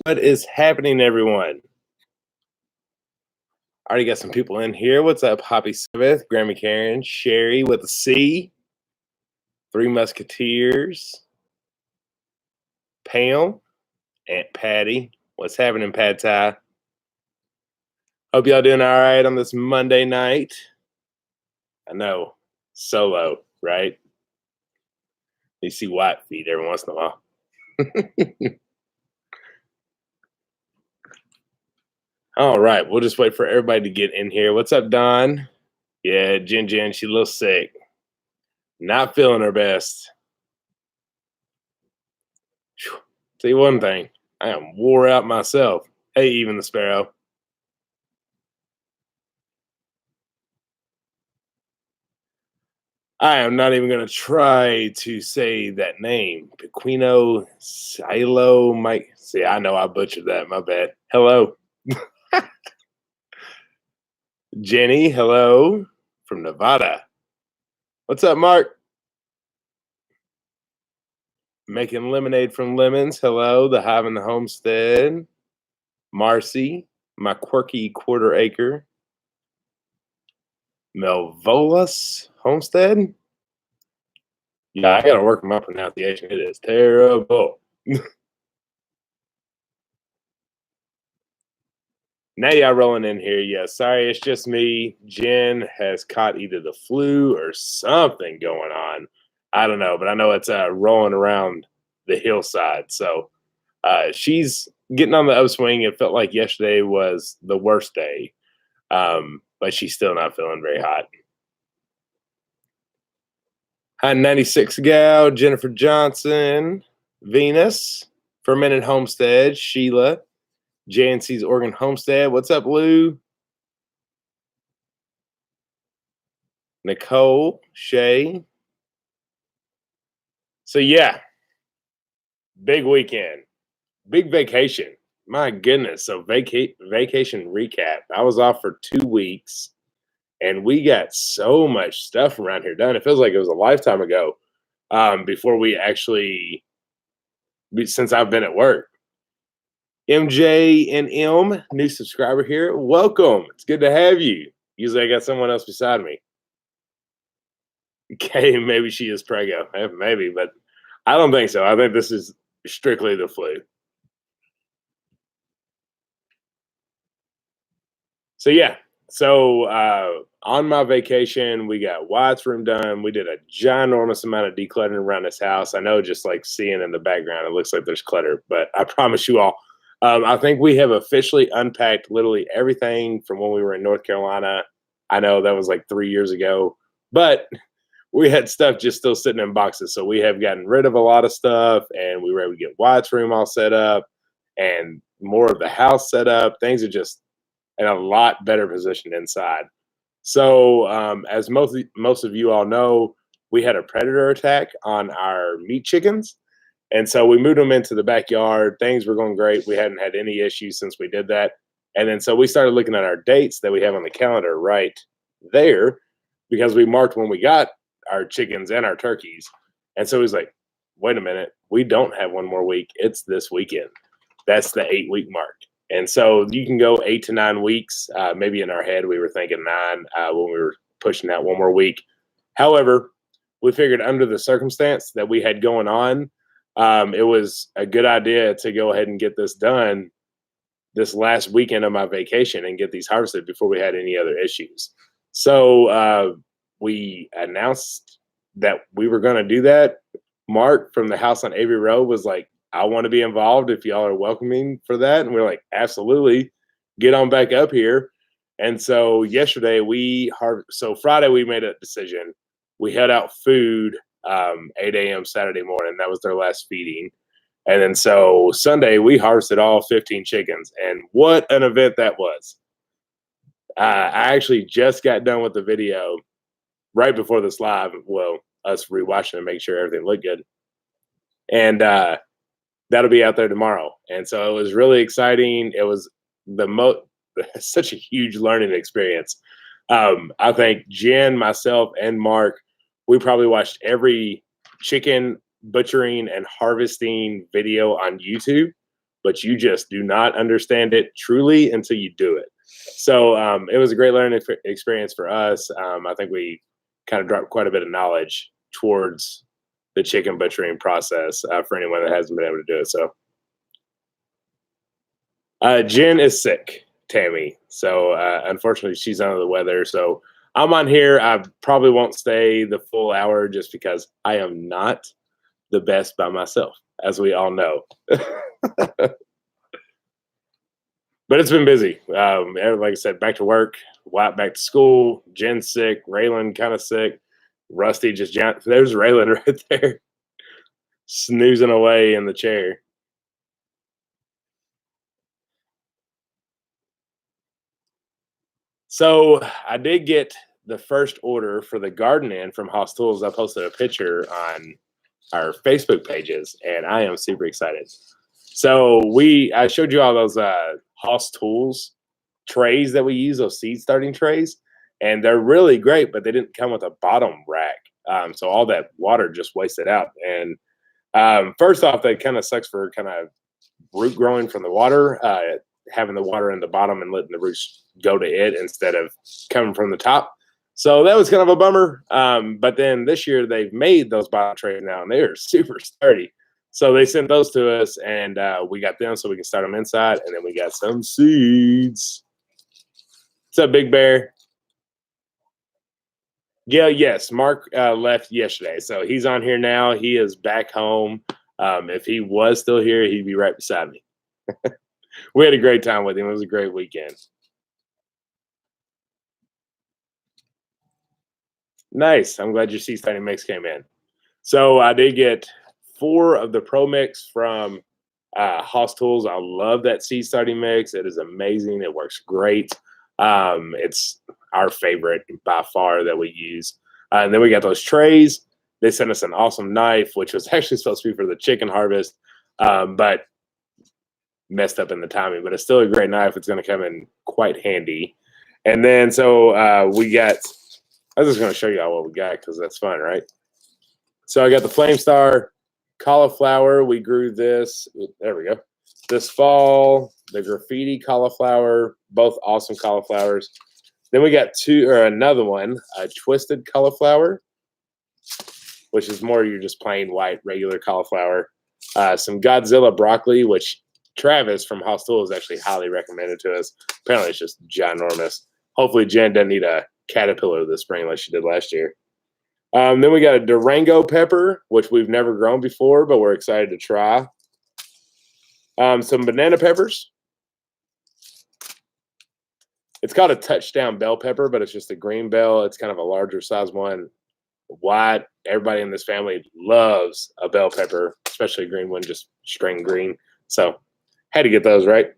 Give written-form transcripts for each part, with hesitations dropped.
What is happening, everyone? Already got some people in here. What's up, Hoppy Smith, Grammy Karen, Sherry with a C, Three Musketeers, Pam, Aunt Patty. What's happening, Pad Thai? Hope y'all doing all right on this Monday night. I know, solo, right? You see white feet every once in a while. All right, we'll just wait for everybody to get in here. What's up, Don? Yeah, Jen, she's a little sick. Not feeling her best. Whew. Tell you one thing, I am wore out myself. Hey, even the sparrow. I am not even going to try to say that name. Pequino Silo Mike. See, I know I butchered that. My bad. Hello. Jenny, hello from Nevada. What's up, Mark? Making lemonade from lemons. Hello, the Hive and the Homestead. Marcy, my quirky quarter acre. Melvolas Homestead. Yeah, I gotta work on my pronunciation. It is terrible. Now y'all rolling in here. Yeah, sorry, it's just me. Jen has caught either the flu or something going on. I don't know, but I know it's rolling around the hillside. So she's getting on the upswing. It felt like yesterday was the worst day, but she's still not feeling very hot. Hi, 96 Gal, Jennifer Johnson, Venus, Fermented Homestead, Sheila, JNC's Oregon Homestead. What's up, Lou? Nicole, Shay. So, yeah, big weekend, big vacation. My goodness. So, vacation recap. I was off for 2 weeks, and we got so much stuff around here done. It feels like it was a lifetime ago before we actually, since I've been at work. MJ and M, new subscriber here. Welcome. It's good to have you. Usually I got someone else beside me. Okay, maybe she is prego. Maybe, but I don't think so. I think this is strictly the flu. So yeah. So on my vacation, we got Wyatt's room done. We did a ginormous amount of decluttering around this house. I know, just like seeing in the background, it looks like there's clutter, but I promise you all, I think we have officially unpacked literally everything from when we were in North Carolina. I know that was like 3 years ago, but we had stuff just still sitting in boxes. So we have gotten rid of a lot of stuff, and we were able to get Wyatt's room all set up and more of the house set up. Things are just in a lot better position inside. So as most of you all know, we had a predator attack on our meat chickens. And so we moved them into the backyard. Things were going great. We hadn't had any issues since we did that. And then so we started looking at our dates that we have on the calendar right there, because we marked when we got our chickens and our turkeys. And so he's like, wait a minute, we don't have one more week. It's this weekend. That's the 8-week mark. And so you can go 8 to 9 weeks. Maybe in our head, we were thinking 9 when we were pushing out one more week. However, we figured under the circumstance that we had going on, it was a good idea to go ahead and get this done this last weekend of my vacation and get these harvested before we had any other issues. So we announced that we were going to do that. Mark from the house on Avery Road was like, I want to be involved if y'all are welcoming for that. And we're like, absolutely, get on back up here. And so yesterday so Friday we made a decision. We had out food 8 a.m. Saturday morning. That was their last feeding. And then so Sunday we harvested all 15 chickens. And what an event that was. I actually just got done with the video right before this live. Well, us rewatching to make sure everything looked good. And that'll be out there tomorrow. And so it was really exciting. It was such a huge learning experience. I think Jen, myself, and Mark, we probably watched every chicken butchering and harvesting video on YouTube but you just do not understand it truly until you do it. So it was a great learning experience for us. I think we kind of dropped quite a bit of knowledge towards the chicken butchering process for anyone that hasn't been able to do it. So Jen is sick, Tammy. So unfortunately, she's under the weather. So I'm on here. I probably won't stay the full hour just because I am not the best by myself, as we all know. But it's been busy. Like I said, back to work, Wyatt back to school, Jen's sick, Raylan kind of sick, Rusty just there's Raylan right there, snoozing away in the chair. So I did get the first order for the garden in from Haas Tools. I posted a picture on our Facebook pages, and I am super excited. So I showed you all those Haas Tools trays that we use, those seed starting trays, and they're really great, but they didn't come with a bottom rack. So all that water just wasted out. And first off, that kind of sucks for kind of root growing from the water, having the water in the bottom and letting the roots go to it instead of coming from the top. So that was kind of a bummer. But then this year they've made those bottom trays now, and they are super sturdy. So they sent those to us, and we got them so we can start them inside, and then we got some seeds. What's up, Big Bear? Yeah, yes. Mark left yesterday, so he's on here now. He is back home. If he was still here, he'd be right beside me. We had a great time with him. It was a great weekend. Nice. I'm glad your seed starting mix came in. So I did get 4 of the Pro Mix from Haas Tools. I love that seed starting mix. It is amazing. It works great. It's our favorite by far that we use. And then we got those trays. They sent us an awesome knife, which was actually supposed to be for the chicken harvest, but messed up in the timing. But it's still a great knife. It's going to come in quite handy. And then so we got, I was just going to show you all what we got because that's fun, right? So I got the Flame Star cauliflower. We grew this. There we go. This fall, the graffiti cauliflower, both awesome cauliflowers. Then we got another one, a twisted cauliflower, which is more your just plain white regular cauliflower. Some Godzilla broccoli, which Travis from Haas Tools actually highly recommended to us. Apparently it's just ginormous. Hopefully Jen doesn't need a caterpillar this spring like she did last year. Then we got a Durango pepper, which we've never grown before, but we're excited to try. Some banana peppers. It's called a touchdown bell pepper, but it's just a green bell. It's kind of a larger size one. White. Everybody in this family loves a bell pepper, especially a green one, just string green. So had to get those, right?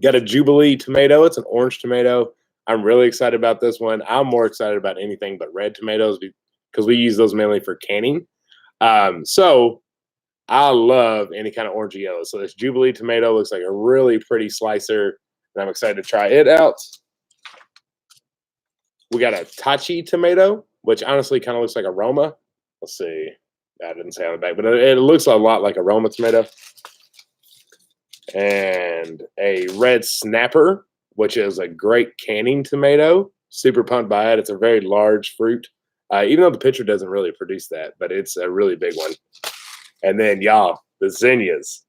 Got a Jubilee tomato. It's an orange tomato. I'm really excited about this one. I'm more excited about anything but red tomatoes because we use those mainly for canning. So I love any kind of orange or yellow. So this Jubilee tomato looks like a really pretty slicer, and I'm excited to try it out. We got a Tachi tomato, which honestly kind of looks like a Roma. Let's see. I didn't say on the back, but it looks a lot like a Roma tomato. And a red snapper, which is a great canning tomato. Super pumped by it. It's a very large fruit, even though the picture doesn't really produce that, but it's a really big one. And then, y'all, the zinnias.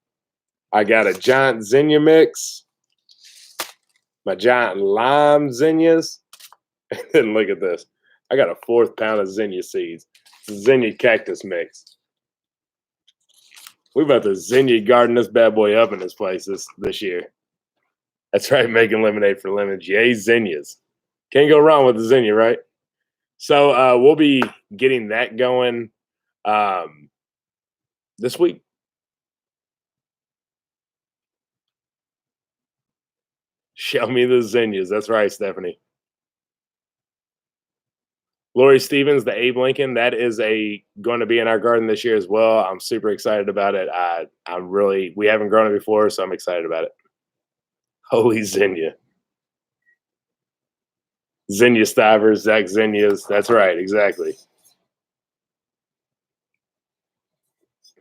I got a giant zinnia mix, my giant lime zinnias. And then look at this. I got a 4th pound of zinnia seeds. It's a zinnia cactus mix. We're about to zinnia garden this bad boy up in this place this year. That's right, making lemonade for lemons. Yay, zinnias. Can't go wrong with the zinnia, right? So we'll be getting that going this week. Show me the zinnias. That's right, Stephanie. Lori Stevens, the Abe Lincoln, that is going to be in our garden this year as well. I'm super excited about it. We haven't grown it before, so I'm excited about it. Holy zinnia. Zinnia Stivers, Zach Zinnias. That's right, exactly.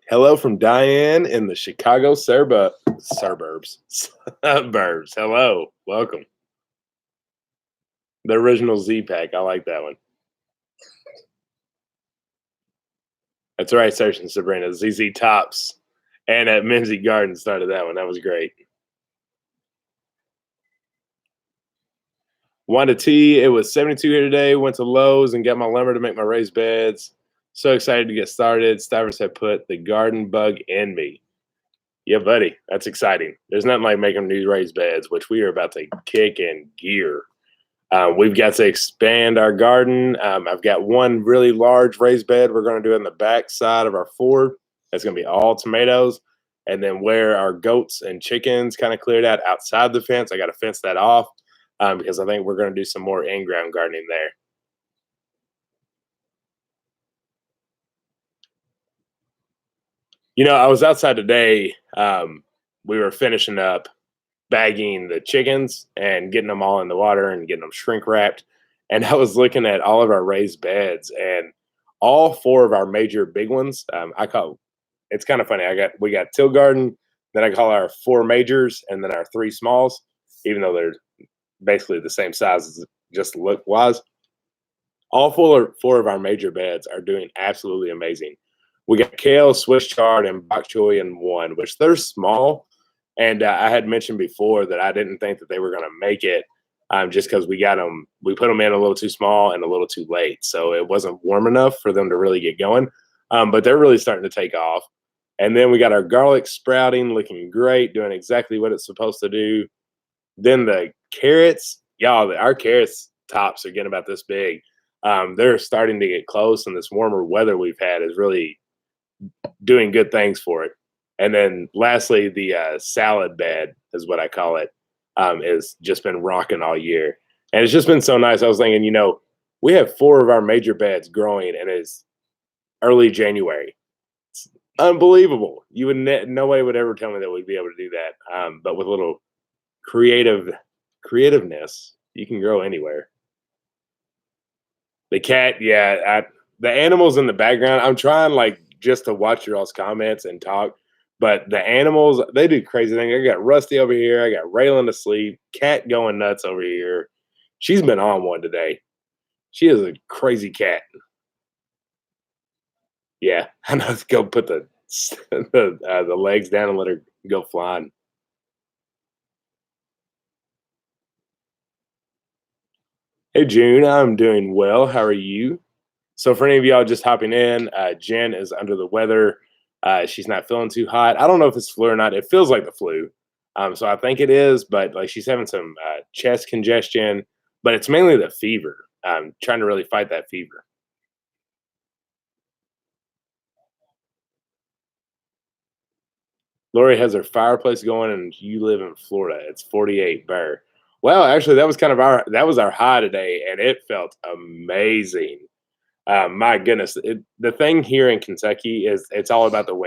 Hello from Diane in the Chicago suburbs. Suburbs. Suburbs. Hello. Welcome. The original Z Pack. I like that one. That's right, Searching Sabrina. ZZ Tops. And at Mimsy Garden started that one. That was great. Wanted tea. It was 72 here today. Went to Lowe's and got my lumber to make my raised beds. So excited to get started. Stivers had put the garden bug in me. Yeah, buddy. That's exciting. There's nothing like making new raised beds, which we are about to kick in gear. We've got to expand our garden. I've got one really large raised bed we're going to do in the back side of our Ford. That's going to be all tomatoes. And then where our goats and chickens kind of cleared out outside the fence, I got to fence that off because I think we're going to do some more in-ground gardening there. You know, I was outside today. We were finishing up bagging the chickens and getting them all in the water and getting them shrink wrapped. And I was looking at all of our raised beds and all four of our major big ones. I call it's kind of funny. We got Till Garden, then I call our four majors, and then our three smalls, even though they're basically the same size as just look wise. All four of our major beds are doing absolutely amazing. We got kale, Swiss chard, and bok choy in one, which they're small. And I had mentioned before that I didn't think that they were going to make it just because we put them in a little too small and a little too late. So it wasn't warm enough for them to really get going. But they're really starting to take off. And then we got our garlic sprouting, looking great, doing exactly what it's supposed to do. Then the carrots, y'all, our carrots tops are getting about this big. They're starting to get close, and this warmer weather we've had is really doing good things for it. And then lastly, the salad bed is what I call it, has just been rocking all year. And it's just been so nice. I was thinking, we have four of our major beds growing, and it's early January. It's unbelievable. You would nobody would ever tell me that we'd be able to do that. But with a little creativeness, you can grow anywhere. The cat, yeah, the animals in the background. I'm trying just to watch your all's comments and talk. But the animals, they do crazy things. I got Rusty over here. I got Raylan asleep. Cat going nuts over here. She's been on one today. She is a crazy cat. Yeah, I know. Let's go put the legs down and let her go flying. Hey, June, I'm doing well. How are you? So for any of y'all just hopping in, Jen is under the weather. She's not feeling too hot. I don't know if it's flu or not. It feels like the flu. So I think it is, but she's having some chest congestion, but it's mainly the fever. Trying to really fight that fever. Lori has her fireplace going, and you live in Florida. It's 48 Bear. Well, actually, that was our high today, and it felt amazing. My goodness, the thing here in Kentucky is it's all about the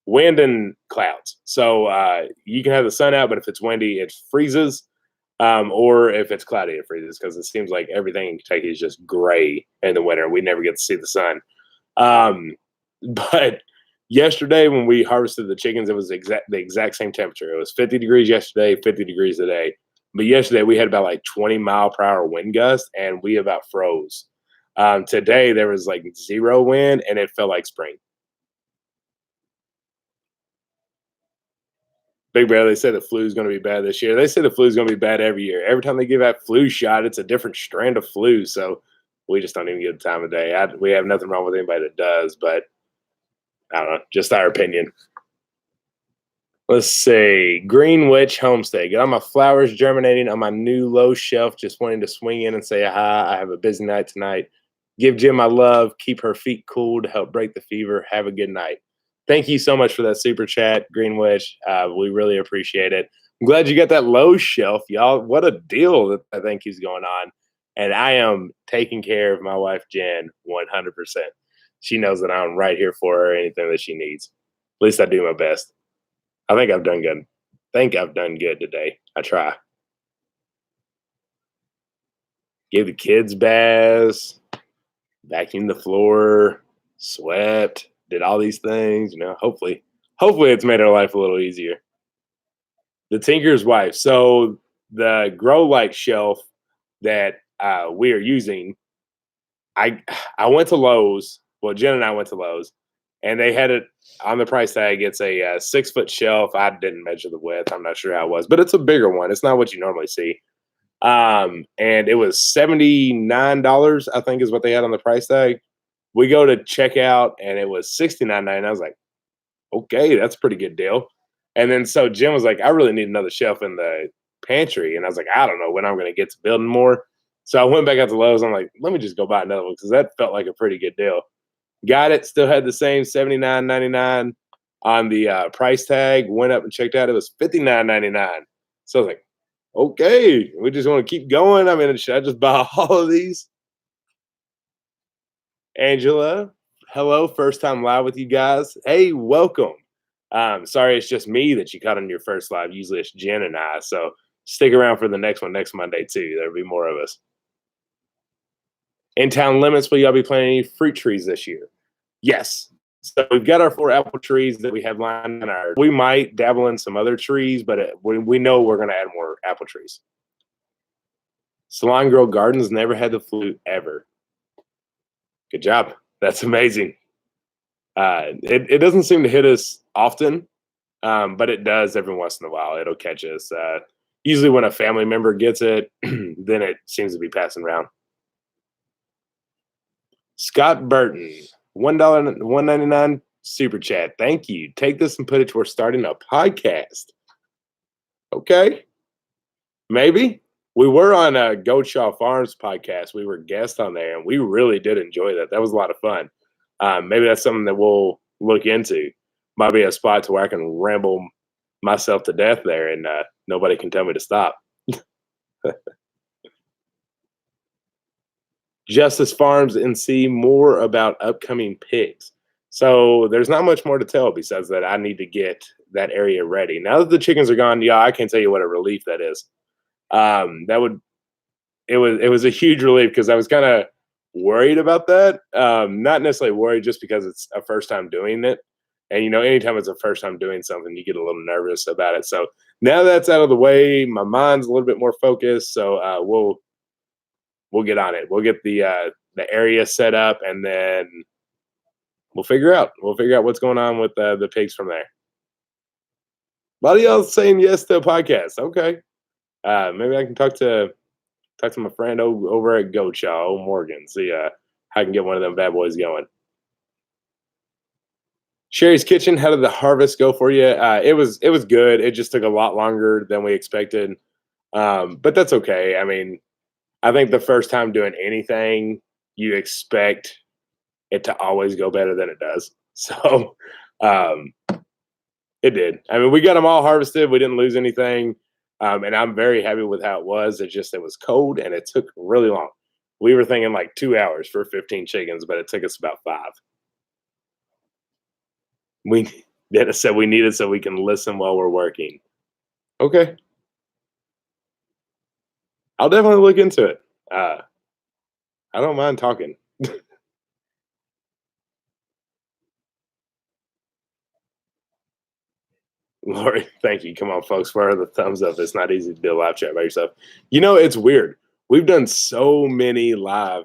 wind and clouds. So you can have the sun out, but if it's windy, it freezes. Or if it's cloudy, it freezes because it seems like everything in Kentucky is just gray in the winter. We never get to see the sun. Um, but yesterday when we harvested the chickens, it was the exact same temperature. It was 50 degrees yesterday, 50 degrees today. But yesterday we had about 20-mile-per-hour wind gust, and we about froze. Today there was zero wind, and it felt like spring. Big Bear, they say the flu is going to be bad this year. They say the flu is going to be bad every year. Every time they give out flu shot, it's a different strand of flu. So we just don't even get the time of day. We have nothing wrong with anybody that does, but I don't know, just our opinion. Let's see. Green Witch Homestead. Got all my flowers germinating on my new low shelf. Just wanting to swing in and say hi. I have a busy night tonight. Give Jim my love. Keep her feet cool to help break the fever. Have a good night. Thank you so much for that super chat, Green Witch. We really appreciate it. I'm glad you got that low shelf, y'all. What a deal that I think is going on. And I am taking care of my wife, Jen, 100%. She knows that I'm right here for her, anything that she needs. At least I do my best. I think I've done good. Today. I try. Gave the kids baths, vacuumed the floor, swept, did all these things. Hopefully it's made our life a little easier. The Tinker's Wife. So the grow light shelf that we are using, I I went to Lowe's. Well, Jen and I went to Lowe's, and they had it on the price tag. It's a 6 foot shelf. I didn't measure the width. I'm not sure how it was, but it's a bigger one. It's not what you normally see. And it was $79, I think, is what they had on the price tag. We go to check out, and it was 69.99. I was like, okay, that's a pretty good deal. And then so Jim was like, I really need another shelf in the pantry. And I was like, I don't know when I'm going to get to building more. So I went back out to Lowe's. I'm like, let me just go buy another one because that felt like a pretty good deal. Got it. Still had the same 79.99 on the price tag. Went up and checked out. It was 59.99. So I was like, okay, we just want to keep going. I mean, should I just buy all of these? Angela, hello, first time live with you guys. Hey, welcome. Sorry, it's just me that you caught on your first live. Usually it's Jen and I. So stick around for the next one next Monday too. There'll be more of us. In town limits, will y'all be planting any fruit trees this year? Yes. So we've got our 4 apple trees that we have lined in our. We might dabble in some other trees, but we know we're going to add more apple trees. Salon Girl Gardens never had the flu ever. Good job. That's amazing. It doesn't seem to hit us often, but it does every once in a while. It'll catch us. Usually when a family member gets it, then it seems to be passing around. Scott Burton, $1.99 super chat. Thank you. Take this and put it towards starting a podcast. Okay. Maybe. We were on Goatshaw Farms podcast. We were guests on there, and we really did enjoy that. That was a lot of fun. Maybe that's something that we'll look into. Might be a spot to where I can ramble myself to death there, and nobody can tell me to stop. Justice Farms and see more about upcoming pigs. So there's not much more to tell besides that I need to get that area ready. Now that the chickens are gone, yeah, I can't tell you what a relief that is. It was a huge relief because I was kind of worried about that. Not necessarily worried just because it's a first time doing it. And anytime it's a first time doing something, you get a little nervous about it. So now that's out of the way, my mind's a little bit more focused. So we'll get on it. We'll get the area set up, and then we'll figure out what's going on with the pigs from there. A lot of y'all saying yes to a podcast. Okay, maybe I can talk to my friend over at Goatshaw, Morgan. See how I can get one of them bad boys going. Sherry's Kitchen, how did the harvest go for you? It was good. It just took a lot longer than we expected, but that's okay. I mean, I think the first time doing anything, you expect it to always go better than it does. So it did. I mean, we got them all harvested. We didn't lose anything. And I'm very happy with how it was. It was cold and it took really long. We were thinking like 2 hours for 15 chickens, but it took us about 5. Dennis said we need it so we can listen while we're working. Okay. I'll definitely look into it. I don't mind talking. Lori, thank you. Come on, folks. Where are the thumbs up? It's not easy to do a live chat by yourself. It's weird. We've done so many live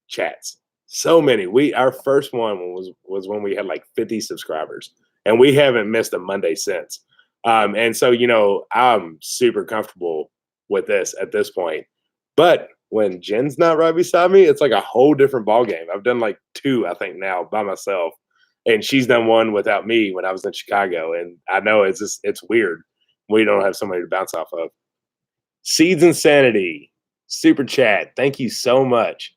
chats. So many. Our first one was when we had like 50 subscribers, and we haven't missed a Monday since. And so I'm super comfortable with this at this point. But when Jen's not right beside me, it's like a whole different ball game. I've done like 2, I think, now by myself. And she's done one without me when I was in Chicago. And I know it's weird. We don't have somebody to bounce off of. Seeds Insanity, super chat. Thank you so much.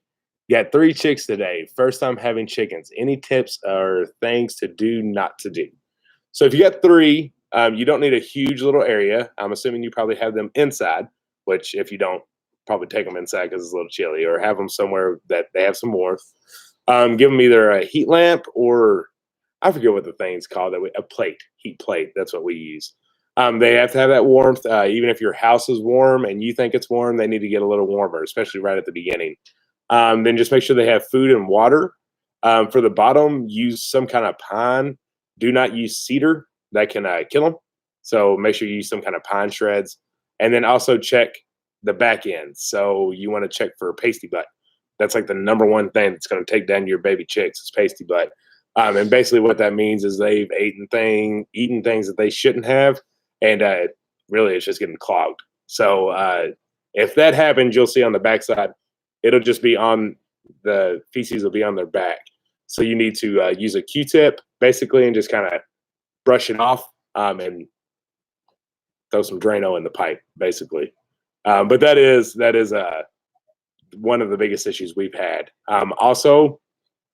Got 3 chicks today. First time having chickens. Any tips or things to do, not to do? So if you got 3, you don't need a huge little area. I'm assuming you probably have them inside, which if you don't, probably take them inside because it's a little chilly, or have them somewhere that they have some warmth. Give them either a heat lamp or I forget what the thing's called. A plate, heat plate. That's what we use. They have to have that warmth. Even if your house is warm and you think it's warm, they need to get a little warmer, especially right at the beginning. Then just make sure they have food and water. For the bottom, use some kind of pine. Do not use cedar. That can kill them. So make sure you use some kind of pine shreds, and then also check the back end. So you want to check for pasty butt. That's like the number one thing that's going to take down your baby chicks is pasty butt. And basically what that means is they've eaten things that they shouldn't have, and really it's just getting clogged. So if that happens, you'll see on the backside, it'll just be on the feces will be on their back. So you need to use a Q-tip basically and just kind of brush it off and throw some Drano in the pipe, basically. But that is one of the biggest issues we've had. Also,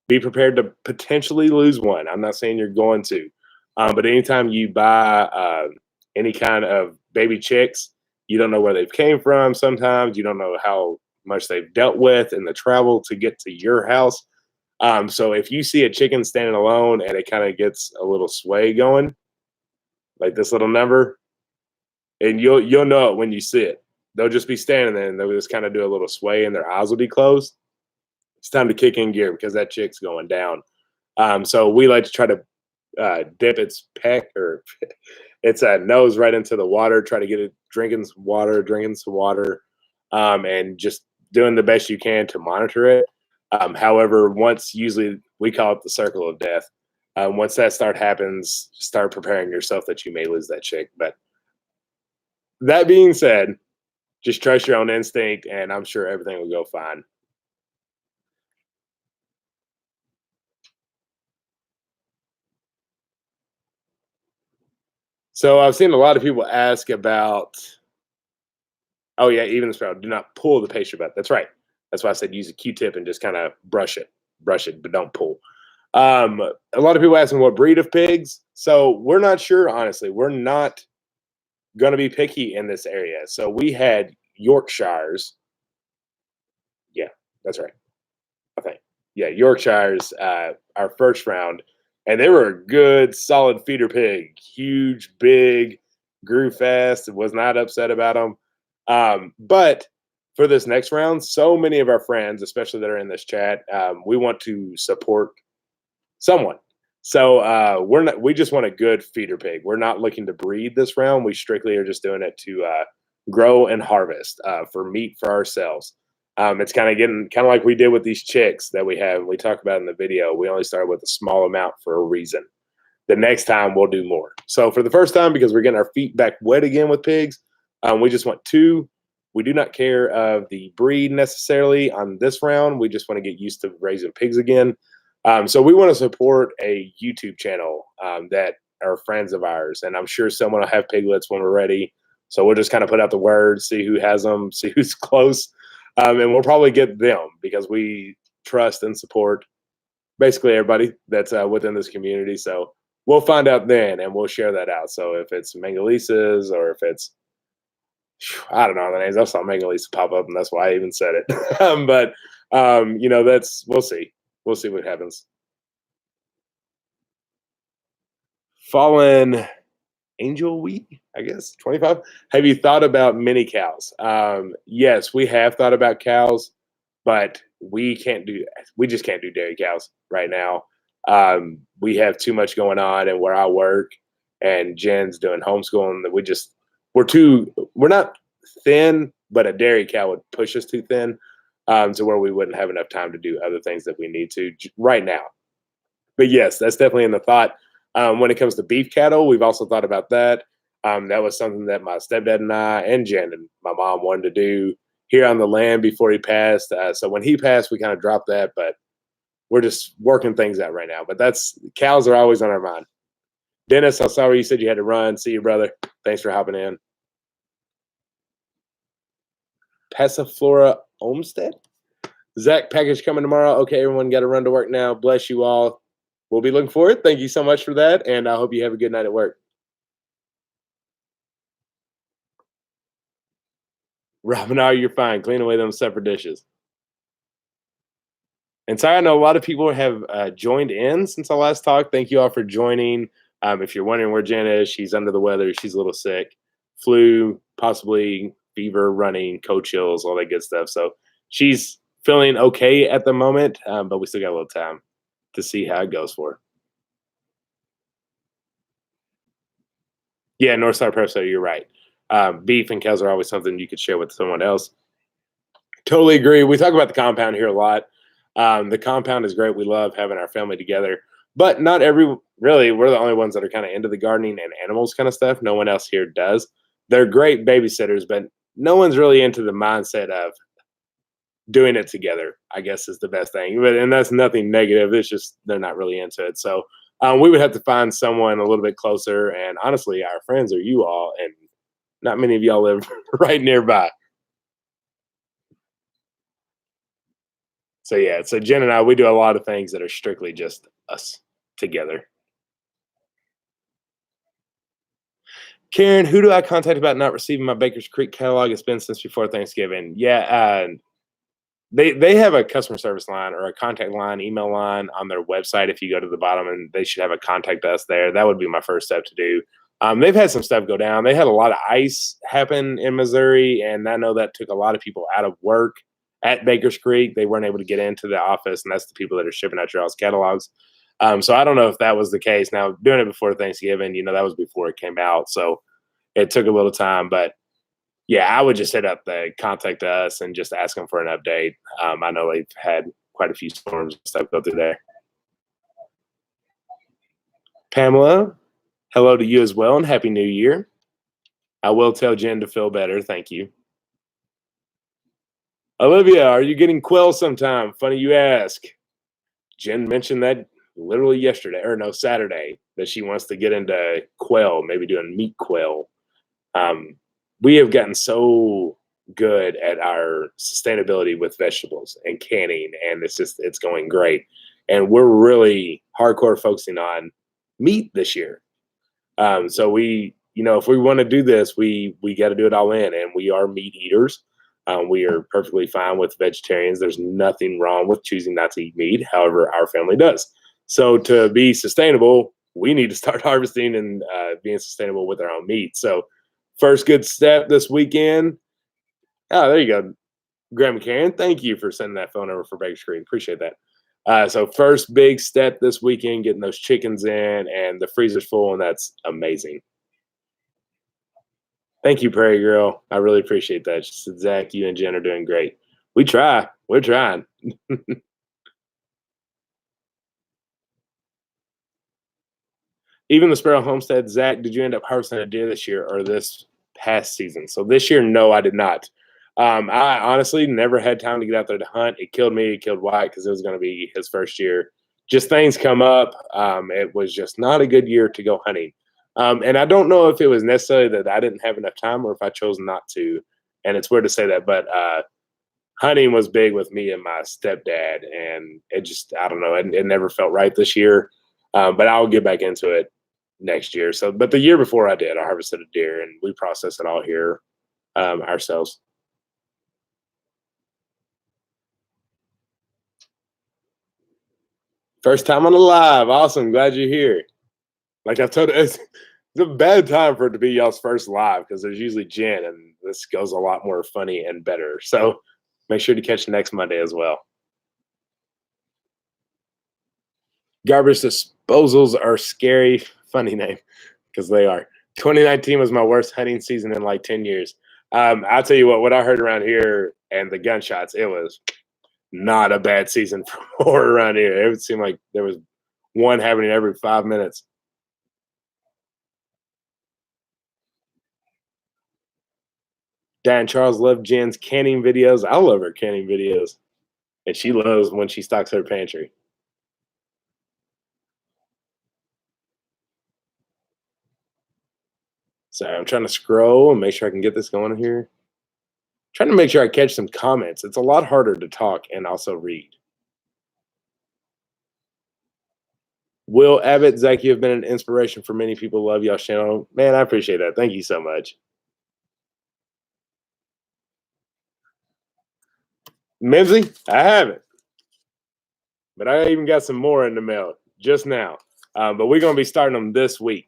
be prepared to potentially lose one. I'm not saying you're going to, but anytime you buy any kind of baby chicks, you don't know where they've came from. Sometimes you don't know how much they've dealt with in the travel to get to your house. So if you see a chicken standing alone and it kind of gets a little sway going, like this little number, and you'll know it when you see it. They'll just be standing there and they'll just kind of do a little sway and their eyes will be closed. It's time to kick in gear because that chick's going down. So we like to try to dip its peck or its nose right into the water, try to get it drinking some water, and just doing the best you can to monitor it. However, usually we call it the circle of death. Once that happens, start preparing yourself that you may lose that chick. But that being said, just trust your own instinct, and I'm sure everything will go fine. So I've seen a lot of people ask about, oh yeah, even the sprout. Do not pull the pastry butt. That's right. That's why I said use a Q-tip and just kind of brush it, but don't pull. A lot of people asking what breed of pigs. So we're not sure, honestly. We're not going to be picky in this area. So we had Yorkshires. Yeah, that's right. I think. Yeah, Yorkshires, our first round, and they were a good, solid feeder pig. Huge, big, grew fast. Was not upset about them. But for this next round, so many of our friends, especially that are in this chat, we want to support someone. So we just want a good feeder pig. We're not looking to breed this round. We strictly are just doing it to grow and harvest for meat for ourselves. It's kind of getting like we did with these chicks that we have. We talk about in the video. We only started with a small amount for a reason. The next time we'll do more. So for the first time, because we're getting our feet back wet again with pigs, we just want two. We do not care of the breed necessarily on this round. We just want to get used to raising pigs again. So we want to support a YouTube channel that are friends of ours, and I'm sure someone will have piglets when we're ready. So we'll just kind of put out the word, see who has them, see who's close, and we'll probably get them because we trust and support basically everybody that's within this community. So we'll find out then, and we'll share that out. So if it's Mangalisa's or if it's, I don't know the names. I saw Mangalisa pop up, and that's why I even said it. But we'll see. We'll see what happens. Fallen Angel Wheat, I guess, 25. Have you thought about mini cows? Yes, we have thought about cows, but we just can't do dairy cows right now. We have too much going on and where I work, and Jen's doing homeschooling that we're not thin, but a dairy cow would push us too thin to where we wouldn't have enough time to do other things that we need to right now. But yes, that's definitely in the thought. When it comes to beef cattle, we've also thought about that. That was something that my stepdad and I and Jen and my mom wanted to do here on the land before he passed. So when he passed, we kind of dropped that, but we're just working things out right now. But cows are always on our mind. Dennis, I'm sorry you said you had to run. See you, brother. Thanks for hopping in. Passiflora Olmsted. Zach, package coming tomorrow. Okay, everyone got to run to work now. Bless you all. We'll be looking for it. Thank you so much for that, and I hope you have a good night at work. Robin, you're fine. Clean away them separate dishes. And sorry, I know a lot of people have joined in since I last talked. Thank you all for joining. If you're wondering where Jen is, she's under the weather. She's a little sick. Flu, possibly fever, running, cold chills, all that good stuff. So she's feeling okay at the moment, but we still got a little time to see how it goes for her. Yeah, North Star Prep Center, you're right. Beef and cows are always something you could share with someone else. Totally agree. We talk about the compound here a lot. The compound is great. We love having our family together, but not every really. We're the only ones that are kind of into the gardening and animals kind of stuff. No one else here does. They're great babysitters, but no one's really into the mindset of doing it together, I guess is the best thing. But and that's nothing negative. It's just they're not really into it. So we would have to find someone a little bit closer. And honestly, our friends are you all, and not many of y'all live right nearby. So yeah, so Jen and I, we do a lot of things that are strictly just us together. Karen, who do I contact about not receiving my Baker's Creek catalog? It's been since before Thanksgiving. Yeah, they have a customer service line or a contact line, email line on their website. If you go to the bottom, and they should have a contact us there. That would be my first step to do. They've had some stuff go down. They had a lot of ice happen in Missouri, and I know that took a lot of people out of work at Baker's Creek. They weren't able to get into the office, and that's the people that are shipping out your all's catalogs. So I don't know if that was the case. Now, doing it before Thanksgiving, that was before it came out, so it took a little time, but yeah, I would just hit up the contact us and just ask them for an update. I know they've had quite a few storms and stuff go through there. Pamela, hello to you as well, and happy New Year. I will tell Jen to feel better. Thank you. Olivia, are you getting quail sometime? Funny you ask. Jen mentioned that literally yesterday, or no, Saturday, that she wants to get into quail, maybe doing meat quail. Um, we have gotten so good at our sustainability with vegetables and canning, and it's going great. And we're really hardcore focusing on meat this year. So if we want to do this, we got to do it all in, and we are meat eaters. We are perfectly fine with vegetarians. There's nothing wrong with choosing not to eat meat. However, our family does. So to be sustainable, we need to start harvesting and being sustainable with our own meat. So first good step this weekend. Oh, there you go, Grandma Karen. Thank you for sending that phone over for Baker Street. Appreciate that. So first big step this weekend, getting those chickens in, and the freezer's full, and that's amazing. Thank you, Prairie Girl. I really appreciate that. She said, Zach, you and Jen are doing great. We try. We're trying. Even the Sparrow Homestead, Zach, did you end up harvesting a deer this year or this past season? So this year, no, I did not. I honestly never had time to get out there to hunt. It killed me. It killed Wyatt because it was going to be his first year. Just things come up. It was just not a good year to go hunting. And I don't know if it was necessarily that I didn't have enough time or if I chose not to. And it's weird to say that, but hunting was big with me and my stepdad, and it just I don't know. It never felt right this year, but I'll get back into it next year. So, but the year before I did, I harvested a deer, and we process it all here ourselves. First time on the live, awesome. Glad you're here. Like I've told, it's a bad time for it to be y'all's first live because there's usually Jen, and this goes a lot more funny and better. So make sure to catch next Monday as well. Garbage disposals are scary. Funny name because they are. 2019 was my worst hunting season in like 10 years. I'll tell you what I heard around here and the gunshots, it was not a bad season for more around here. It would seem like there was one happening every 5 minutes. Dan Charles loved Jen's canning videos. I love her canning videos. And she loves when she stocks her pantry. So I'm trying to scroll and make sure I can get this going here. Trying to make sure I catch some comments. It's a lot harder to talk and also read. Will Abbott, Zach, you have been an inspiration for many people. Love y'all channel. Man, I appreciate that. Thank you so much. Mimsy, I haven't. But I even got some more in the mail just now. But we're going to be starting them this week.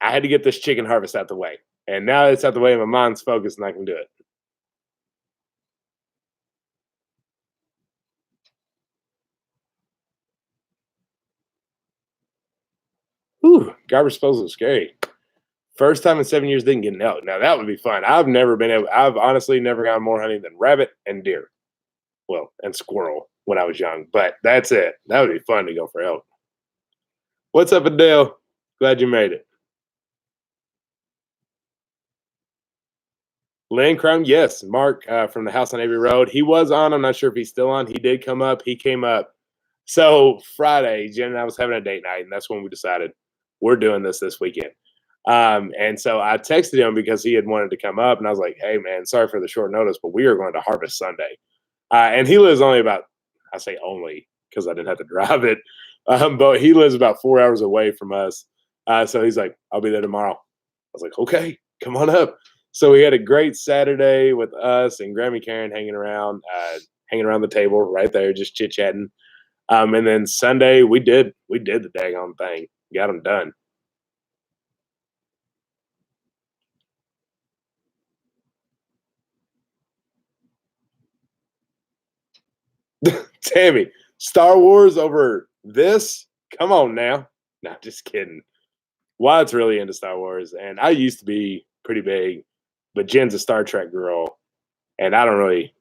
I had to get this chicken harvest out the way. And now it's out the way, my mind's focused and I can do it. Ooh, garbage disposal is scary. First time in 7 years didn't get an elk. Now that would be fun. I've honestly never gone more hunting than rabbit and deer. Well, and squirrel when I was young, but that's it. That would be fun to go for elk. What's up, Adele? Glad you made it. Land Crime, yes. Mark from the house on Avery Road. He was on. I'm not sure if he's still on. He did come up. He came up. So Friday, Jen and I was having a date night, and that's when we decided we're doing this weekend. And so I texted him because he had wanted to come up, and I was like, "Hey, man, sorry for the short notice, but we are going to Harvest Sunday." And he lives only about, I say only because I didn't have to drive it, but he lives about 4 hours away from us. So he's like, "I'll be there tomorrow." I was like, "Okay, come on up." So we had a great Saturday with us and Grammy Karen hanging around the table right there, just chit chatting. And then Sunday we did the daggone thing, got them done. Tammy, Star Wars over this? Come on now. Not just kidding. Wyatt's really into Star Wars, and I used to be pretty big, but Jen's a Star Trek girl, and I don't really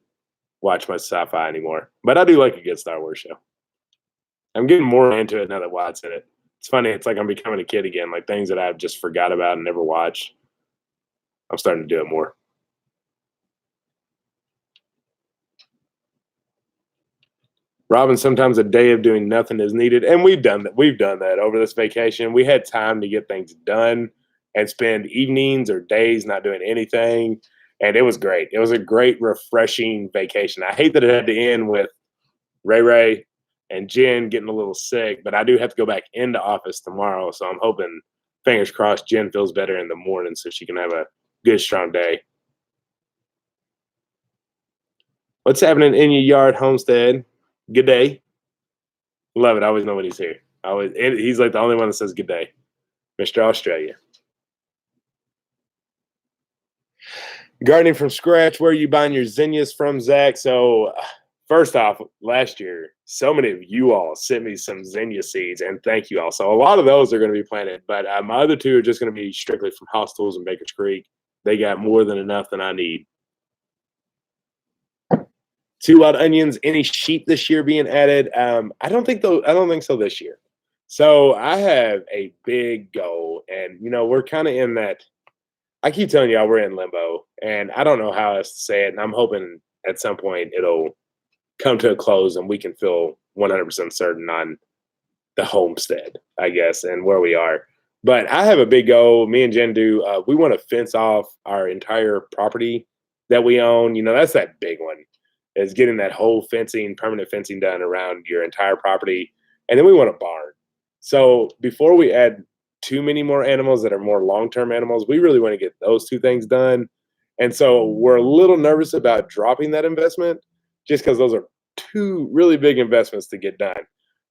watch much sci-fi anymore. But I do like a good Star Wars show. I'm getting more into it now that Wyatt's in it. It's funny. It's like I'm becoming a kid again. Like things that I've just forgot about and never watched. I'm starting to do it more. Robin, sometimes a day of doing nothing is needed, and we've done that. We've done that over this vacation. We had time to get things done and spend evenings or days not doing anything, and it was great. It was a great, refreshing vacation. I hate that it had to end with Ray Ray and Jen getting a little sick, but I do have to go back into office tomorrow, so I'm hoping, fingers crossed, Jen feels better in the morning so she can have a good, strong day. What's happening in your yard, Homestead? Good day. Love it. I always know when he's here. He's like the only one that says good day, Mr. Australia. Gardening from scratch. Where are you buying your zinnias from, Zach? So, first off, last year, so many of you all sent me some zinnia seeds, and thank you all. So, a lot of those are going to be planted, but my other two are just going to be strictly from House Tools and Baker's Creek. They got more than enough than I need. 2 wild onions. Any sheep this year being added? I don't think though. I don't think so this year. So I have a big goal, and we're kind of in that. I keep telling y'all we're in limbo, and I don't know how else to say it. And I'm hoping at some point it'll come to a close, and we can feel 100% certain on the homestead, I guess, and where we are. But I have a big goal. Me and Jen do. We want to fence off our entire property that we own. That's that big one, is getting that whole fencing, permanent fencing done around your entire property. And then we want a barn. So before we add too many more animals that are more long-term animals, we really want to get those two things done. And so we're a little nervous about dropping that investment just because those are two really big investments to get done,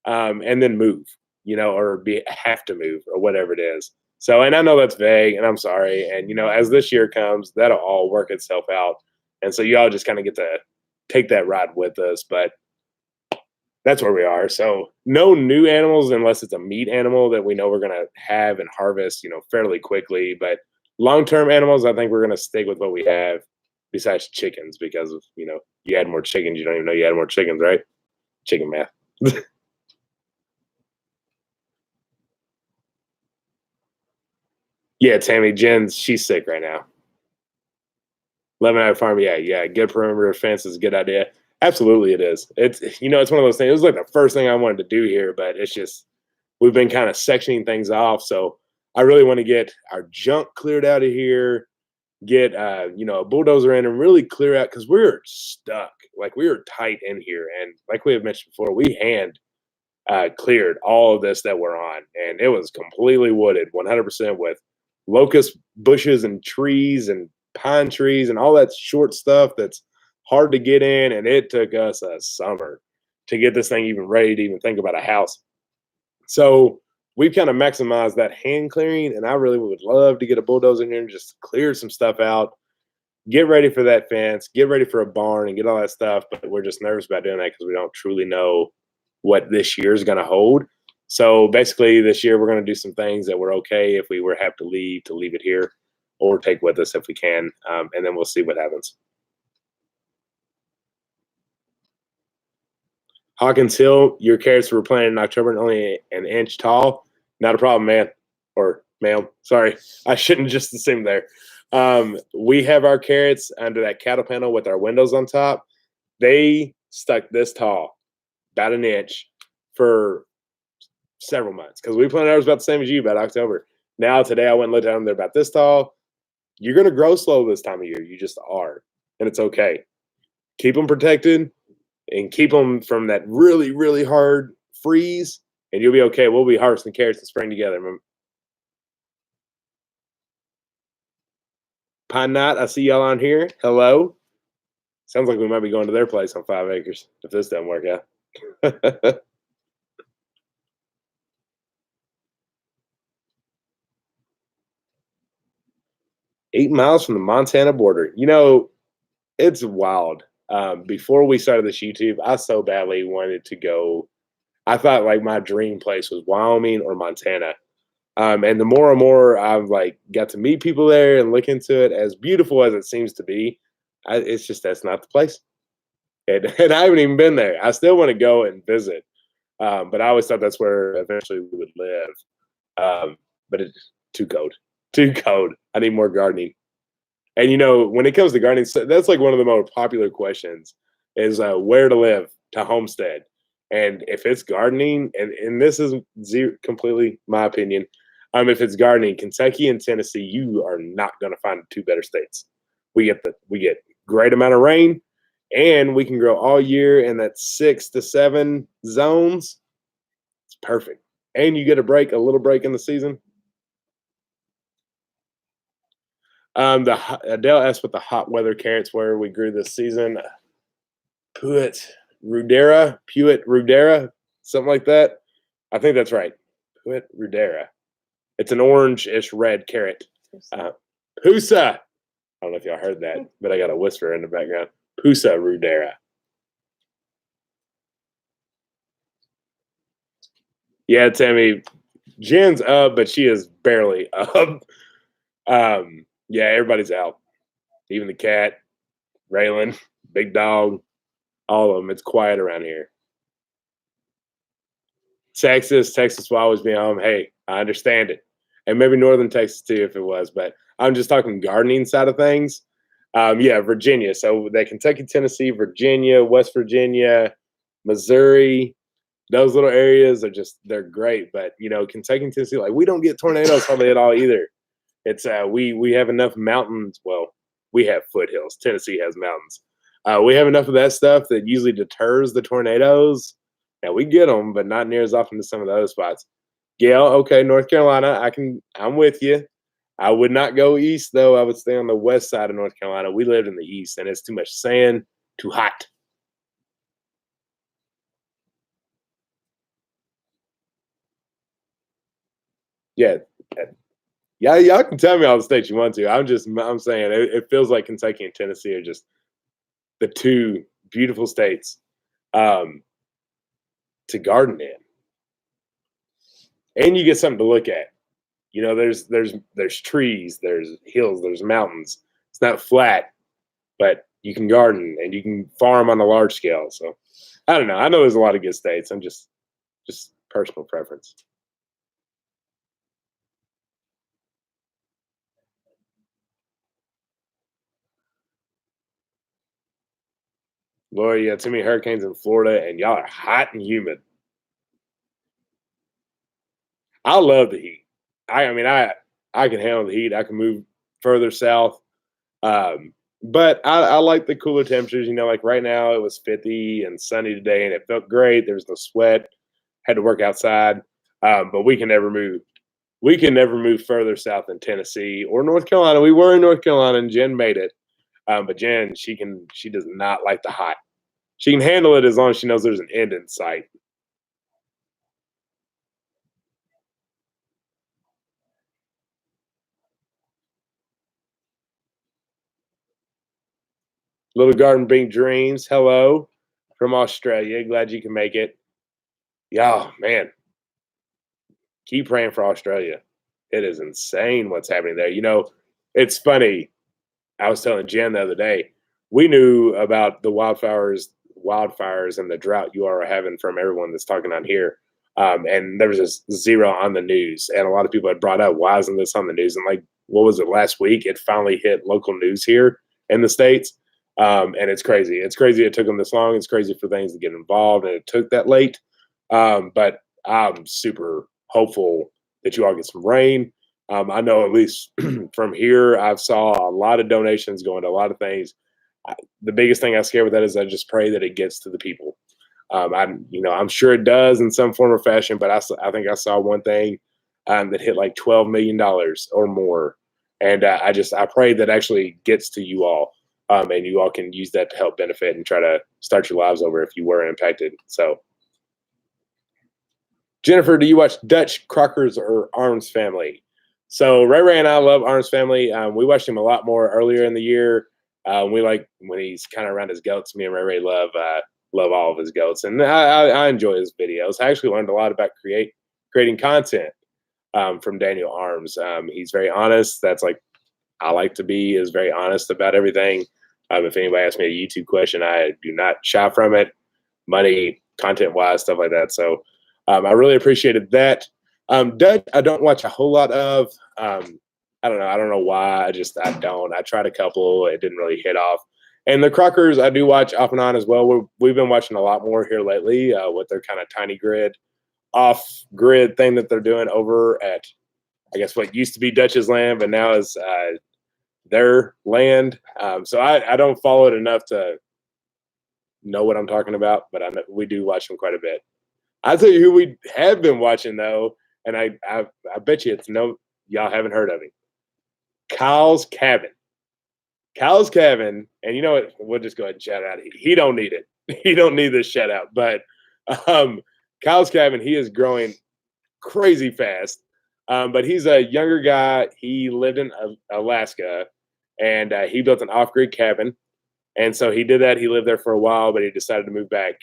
and then move, or have to move or whatever it is. So, and I know that's vague, and I'm sorry. And, as this year comes, that'll all work itself out. And so y'all just kind of get to take that ride with us. But that's where we are. So no new animals unless it's a meat animal that we know we're going to have and harvest, fairly quickly. But long-term animals, I think we're going to stick with what we have besides chickens because of, you add more chickens, you don't even know you add more chickens, right? Chicken math. Yeah, Tammy, she's sick right now. Lemon Eye Farm, yeah. Good perimeter fence is a good idea. Absolutely, it is. It's one of those things. It was like the first thing I wanted to do here, but it's just we've been kind of sectioning things off. So I really want to get our junk cleared out of here, get a bulldozer in, and really clear out because we're stuck. Like we were tight in here, and like we have mentioned before, we hand cleared all of this that we're on, and it was completely wooded, 100% with locust bushes and trees and pine trees and all that short stuff that's hard to get in. And it took us a summer to get this thing even ready to even think about a house. So we've kind of maximized that hand clearing, and I really would love to get a bulldozer in here and just clear some stuff out, get ready for that fence, get ready for a barn, and get all that stuff. But we're just nervous about doing that because we don't truly know what this year is going to hold. So basically, this year we're going to do some things that we're okay if we were have to leave it here, or take with us if we can, and then we'll see what happens. Hawkins Hill, your carrots were planted in October and only an inch tall. Not a problem, man. Or ma'am. Sorry. I shouldn't just assume there. We have our carrots under that cattle panel with our windows on top. They stuck this tall, about an inch, for several months because we planted ours about the same as you, about October. Now, today, I went and looked at them. They're about this tall. You're going to grow slow this time of year. You just are. And it's okay. Keep them protected and keep them from that really, really hard freeze, and you'll be okay. We'll be harvesting carrots in spring together. Pine Knot, I see y'all on here. Hello. Sounds like we might be going to their place on 5 acres if this doesn't work out. 8 miles from the Montana border. It's wild. Before we started this YouTube, I so badly wanted to go. I thought like my dream place was Wyoming or Montana. And the more and more I've like got to meet people there and look into it, as beautiful as it seems to be, it's just that's not the place. And I haven't even been there. I still want to go and visit, but I always thought that's where eventually we would live. But it's too cold, too cold. I need more gardening. And when it comes to gardening, that's like one of the most popular questions is where to live, to homestead. And if it's gardening, and this is completely my opinion, if it's gardening, Kentucky and Tennessee, you are not going to find two better states. We get great amount of rain, and we can grow all year in that 6 to 7 zones. It's perfect, and you get a little break in the season. The Adele asked what the hot weather carrots were we grew this season. Puet Rudera, something like that. I think that's right. Puet Rudera. It's an orange-ish red carrot. Pusa. I don't know if y'all heard that, but I got a whisper in the background. Pusa Rudera. Yeah, Tammy. Jen's up, but she is barely up. Yeah, everybody's out. Even the cat, Raylan, Big Dog, all of them. It's quiet around here. Texas will always be home. Hey, I understand it. And maybe Northern Texas too, if it was, but I'm just talking gardening side of things. Yeah, Virginia. So that Kentucky, Tennessee, Virginia, West Virginia, Missouri, those little areas they're great. But Kentucky and Tennessee, like we don't get tornadoes hardly at all either. It's we have enough mountains. Well, we have foothills. Tennessee has mountains. We have enough of that stuff that usually deters the tornadoes. Yeah, we get them, but not near as often as some of the other spots. Gail, okay, North Carolina, I'm with you. I would not go east though. I would stay on the west side of North Carolina. We lived in the east, and it's too much sand, too hot. Yeah, yeah, y'all can tell me all the states you want to. I'm saying it feels like Kentucky and Tennessee are just the two beautiful states to garden in, and you get something to look at. There's trees, there's hills, there's mountains. It's not flat, but you can garden and you can farm on a large scale. So I don't know. I know there's a lot of good states. I'm just personal preference. Laura, you got too many hurricanes in Florida, and y'all are hot and humid. I love the heat. I can handle the heat. I can move further south. But I like the cooler temperatures. Like right now it was 50 and sunny today, and it felt great. There was no sweat. Had to work outside. But we can never move. We can never move further south than Tennessee or North Carolina. We were in North Carolina, and Jen made it. But Jen, she does not like the hot. She can handle it as long as she knows there's an end in sight. Little Garden Bean Dreams, hello from Australia. Glad you can make it. Yeah, man. keep praying for Australia. It is insane what's happening there. It's funny. I was telling Jen the other day, we knew about the wildfires and the drought you are having from everyone that's talking on here. And there was just zero on the news. And a lot of people had brought up, why isn't this on the news? And like, what was it last week? It finally hit local news here in the States. And it's crazy. It's crazy it took them this long. It's crazy for things to get involved and it took that late. But I'm super hopeful that you all get some rain. I know at least from here, I've saw a lot of donations going to a lot of things. The biggest thing I scare with that is I just pray that it gets to the people. I'm sure it does in some form or fashion, but I think I saw one thing that hit like $12 million or more, and I pray that actually gets to you all, and you all can use that to help benefit and try to start your lives over if you were impacted. So, Jennifer, do you watch Dutch, Crockers, or Arms Family? So Ray and I love Arms Family. We watched him a lot more earlier in the year. We like when he's kind of around his goats. Me and Ray love all of his goats, and I enjoy his videos. I actually learned a lot about creating content from Daniel Arms. He's very honest. That's like I like to be, is very honest about everything. If anybody asks me a YouTube question, I do not shy from it, money, content wise, stuff like that. So I really appreciated that. Dutch, I don't watch a whole lot of. I don't know. I don't know why. I don't. I tried a couple. It didn't really hit off. And the Crockers, I do watch off and on as well. We've been watching a lot more here lately with their kind of tiny grid, off grid thing that they're doing over at, I guess, what used to be Dutch's land, but now is their land. So I don't follow it enough to know what I'm talking about, but we do watch them quite a bit. I'll tell you who we have been watching though, and I bet you y'all haven't heard of him. Kyle's Cabin. Kyle's Cabin, and you know what? We'll just go ahead and shout out. He don't need it. He don't need this shout out. But Kyle's Cabin, he is growing crazy fast. But he's a younger guy. He lived in Alaska, and he built an off-grid cabin. And so he did that. He lived there for a while, but he decided to move back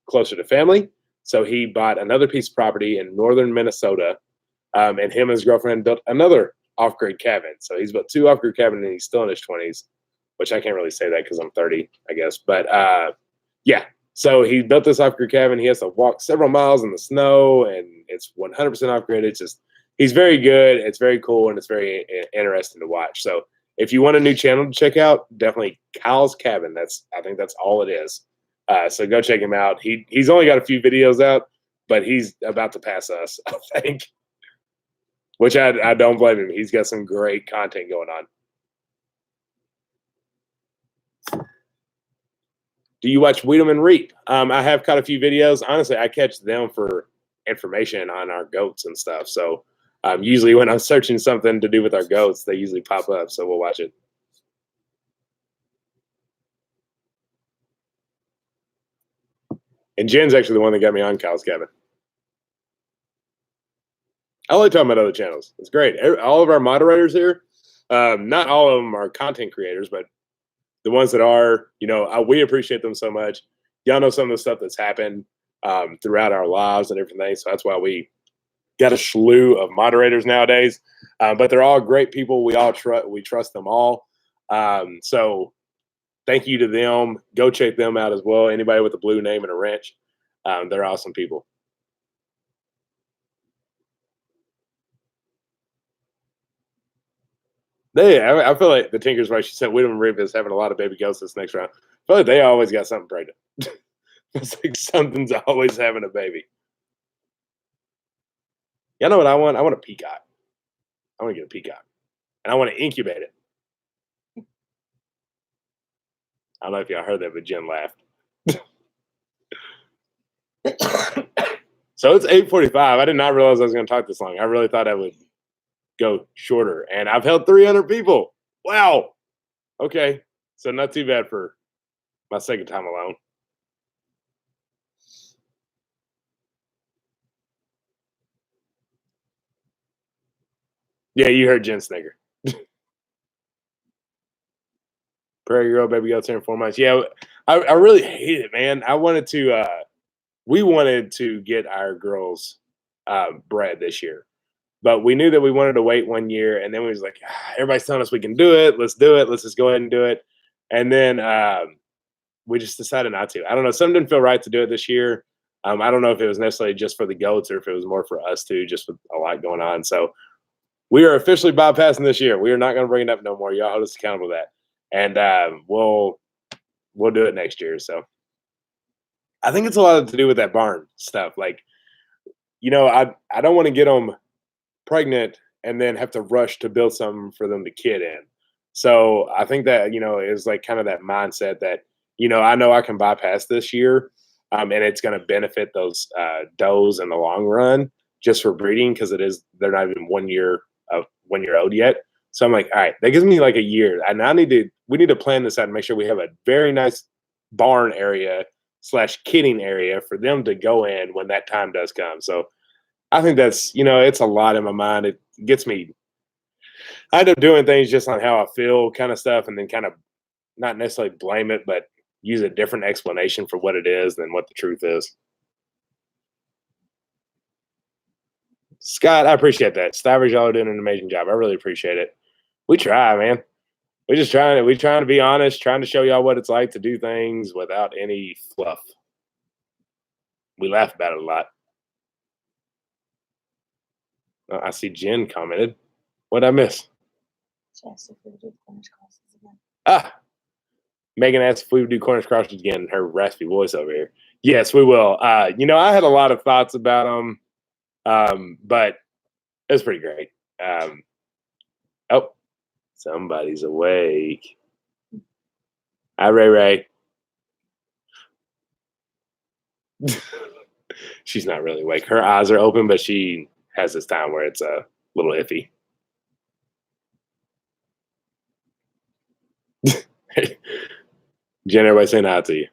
closer to family. So he bought another piece of property in northern Minnesota, and him and his girlfriend built another off-grid cabin. So he's built two off-grid cabins, and he's still in his 20s, which I can't really say that because I'm 30, I guess. But yeah, so he built this off-grid cabin. He has to walk several miles in the snow, and it's 100% off-grid. It's just, he's very good. It's very cool, and it's very interesting to watch. So if you want a new channel to check out, definitely Kyle's Cabin. I think that's all it is. So go check him out. He's only got a few videos out, but he's about to pass us, I think. Which I don't blame him. He's got some great content going on. Do you watch Weed'em and Reap? I have caught a few videos. Honestly, I catch them for information on our goats and stuff. So usually when I'm searching something to do with our goats, they usually pop up. So we'll watch it. And Jen's actually the one that got me on Kyle's Cabin. I like talking about other channels. It's great. All of our moderators here, not all of them are content creators, but the ones that are, we appreciate them so much. Y'all know some of the stuff that's happened throughout our lives and everything. So that's why we got a slew of moderators nowadays. But they're all great people. We trust them all. So thank you to them. Go check them out as well. Anybody with a blue name and a wrench, they're awesome people. I feel like the Tinker's right. She said Weed'em and Reap is having a lot of baby goats this next round. I feel like they always got something pregnant. It's like something's always having a baby. Y'all know what I want? I want a peacock. I want to get a peacock. And I want to incubate it. I don't know if y'all heard that, but Jen laughed. So it's 8:45. I did not realize I was going to talk this long. I really thought I would go shorter, and I've held 300 people. Wow. Okay, so not too bad for my second time alone. Yeah, you heard Jen Snigger. Prairie girl, baby goats here in 4 months. Yeah, I really hate it, man. We wanted to get our girls bred this year. But we knew that we wanted to wait 1 year, and then we was like, everybody's telling us we can do it. Let's do it. Let's just go ahead and do it. And then we just decided not to. I don't know. Something didn't feel right to do it this year. I don't know if it was necessarily just for the goats or if it was more for us too, just with a lot going on. So we are officially bypassing this year. We are not going to bring it up no more. Y'all hold us accountable to that, and we'll do it next year. So I think it's a lot to do with that barn stuff. Like, I don't want to get them pregnant and then have to rush to build something for them to kid in. So I think that is like kind of that mindset that I know I can bypass this year, and it's going to benefit those does in the long run just for breeding because they're not even 1 year old yet. So I'm like, all right, that gives me like a year, and we need to plan this out and make sure we have a very nice barn area / kidding area for them to go in when that time does come. So I think that's it's a lot in my mind. It gets me. I end up doing things just on how I feel, kind of stuff, and then kind of not necessarily blame it, but use a different explanation for what it is than what the truth is. Scott, I appreciate that. Stivers, y'all are doing an amazing job. I really appreciate it. We try, man. We trying to be honest, trying to show y'all what it's like to do things without any fluff. We laugh about it a lot. I see Jen commented. What'd I miss? Yes, if we do Cornish crosses again. Megan asked if we would do Cornish crosses again. Her raspy voice over here. Yes, we will. I had a lot of thoughts about them, but it was pretty great. Oh, somebody's awake. Hi, Ray Ray. She's not really awake. Her eyes are open, but she has this time where it's a little iffy. Jen, everybody saying hi to you.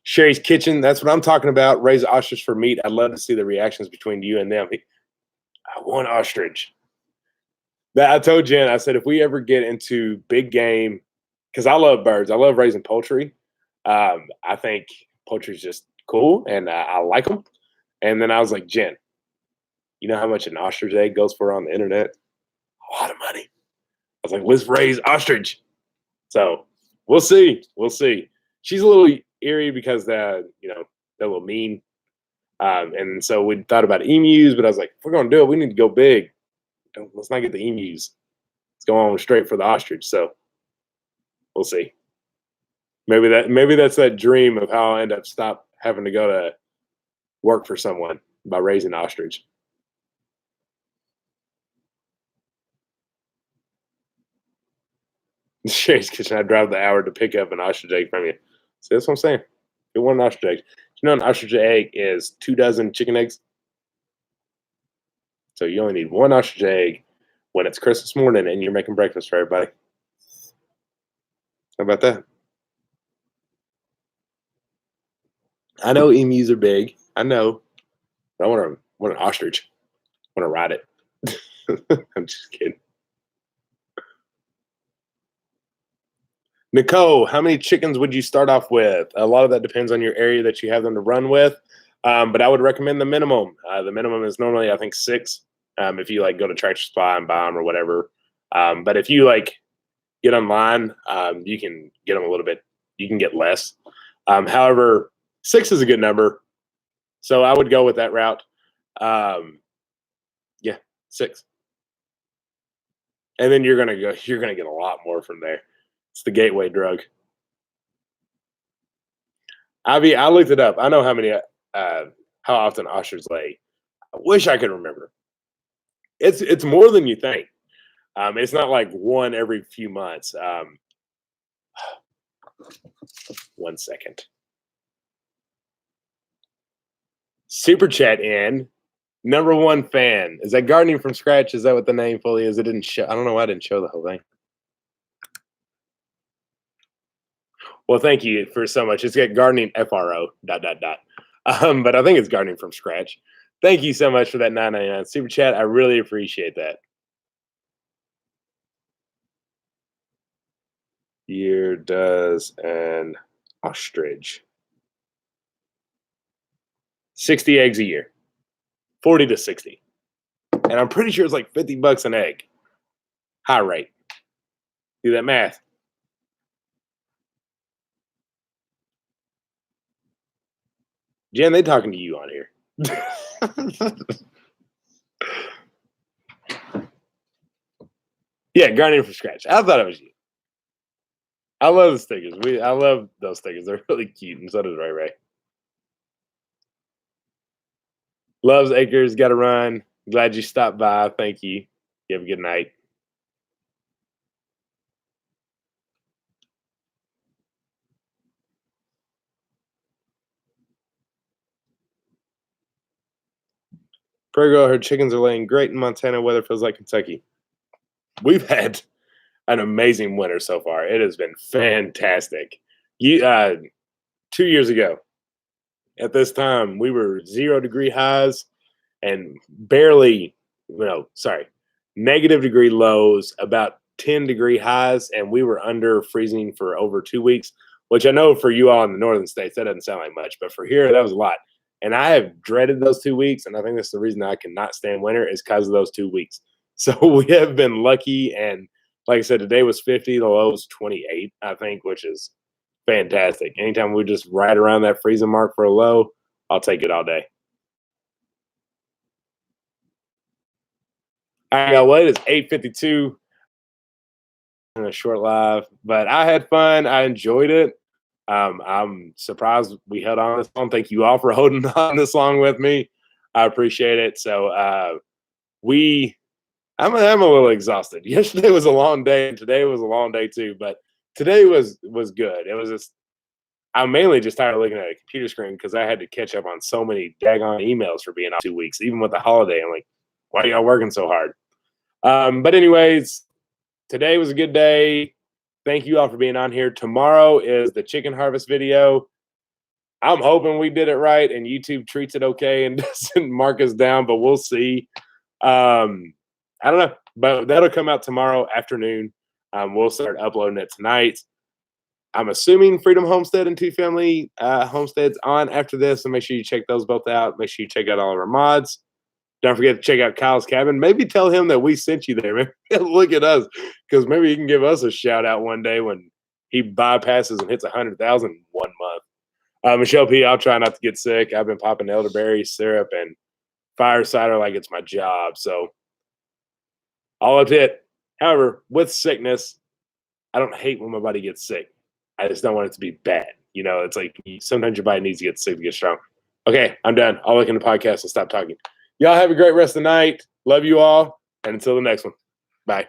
Sherry's Kitchen, that's what I'm talking about. Raise ostrich for meat. I'd love to see the reactions between you and them. I want ostrich. I told Jen, I said, if we ever get into big game, because I love birds, I love raising poultry. I think poultry is just cool, and I like them. And then I was like, Jen, you know how much an ostrich egg goes for on the internet? A lot of money. I was like, let's raise ostrich. So we'll see. We'll see. She's a little eerie because they're a little mean. And so we thought about emus, but I was like, if we're going to do it, we need to go big. Let's not get the emus. Let's go on straight for the ostrich. So we'll see. Maybe that's that dream of how I end up stop having to go to work for someone by raising ostrich. Sherry's Kitchen, I drive the hour to pick up an ostrich egg from you. See, that's what I'm saying. You want an ostrich egg. You know an ostrich egg is 2 dozen chicken eggs? So you only need one ostrich egg when it's Christmas morning and you're making breakfast for everybody. How about that? I know emus are big. I know. But I want an ostrich. I want to ride it. I'm just kidding. Nicole, how many chickens would you start off with? A lot of that depends on your area that you have them to run with. But I would recommend the minimum. The minimum is normally, I think, 6. If you go to Tractor Supply and buy them or whatever. But if you get online, you can get them a little bit. You can get less. However, 6 is a good number, so I would go with that route. Yeah, 6, and then you're gonna get a lot more from there. It's the gateway drug. Ivy, I looked it up. I know how often ostriches lay. I wish I could remember. It's more than you think. It's not like one every few months. 1 second. Super chat in. Number 1 fan. Is that gardening from scratch? Is that what the name fully is? It didn't show. I don't know why I didn't show the whole thing. Well, thank you for so much. It's got gardening FRO ... But I think it's gardening from scratch. Thank you so much for that $9.99 super chat. I really appreciate that. Year does an ostrich 60 eggs a year. 40 to 60. And I'm pretty sure it's like $50 an egg. High rate. Do that math. Jen, they talking to you on here. Yeah, grinding from scratch. I thought it was you. I love the stickers. I love those stickers. They're really cute, and so does Ray Ray. Loves Acres. Got to run. Glad you stopped by. Thank you. You have a good night. Prego, her chickens are laying great in Montana. Weather feels like Kentucky. We've had an amazing winter so far. It has been fantastic. 2 years ago, at this time, we were 0-degree highs and barely, negative degree lows, about 10-degree highs, and we were under freezing for over 2 weeks, which I know for you all in the northern states, that doesn't sound like much, but for here, that was a lot. And I have dreaded those 2 weeks, and I think that's the reason I cannot stand winter is because of those 2 weeks. So we have been lucky, and like I said, today was 50, the low was 28, I think, which is fantastic. Anytime we just right around that freezing mark for a low, I'll take it all day. I got what? It's 8:52 in a short live, but I had fun. I enjoyed it. I'm surprised we held on this long. Thank you all for holding on this long with me. I appreciate it. So I'm a little exhausted. Yesterday was a long day, and today was a long day too. But today was good. It was just I'm mainly just tired of looking at a computer screen because I had to catch up on so many daggone emails for being off 2 weeks, even with the holiday. I'm like, why are y'all working so hard? But anyways, today was a good day. Thank you all for being on here. Tomorrow is the chicken harvest video. I'm hoping we did it right and YouTube treats it okay and doesn't mark us down, but we'll see. I don't know, but that'll come out tomorrow afternoon. We'll start uploading it tonight. I'm assuming Freedom Homestead and Two Family Homesteads on after this, so make sure you check those both out. Make sure you check out all of our mods. Don't forget to check out Kyle's cabin. Maybe tell him that we sent you there. Maybe look at us, because maybe he can give us a shout out one day when he bypasses and hits 100,000 1 month. Michelle P, I'll try not to get sick. I've been popping elderberry syrup and fire cider like it's my job. So all up to it. However, with sickness, I don't hate when my body gets sick. I just don't want it to be bad. It's like sometimes your body needs to get sick to get strong. Okay, I'm done. I'll look in the podcast and stop talking. Y'all have a great rest of the night. Love you all. And until the next one. Bye.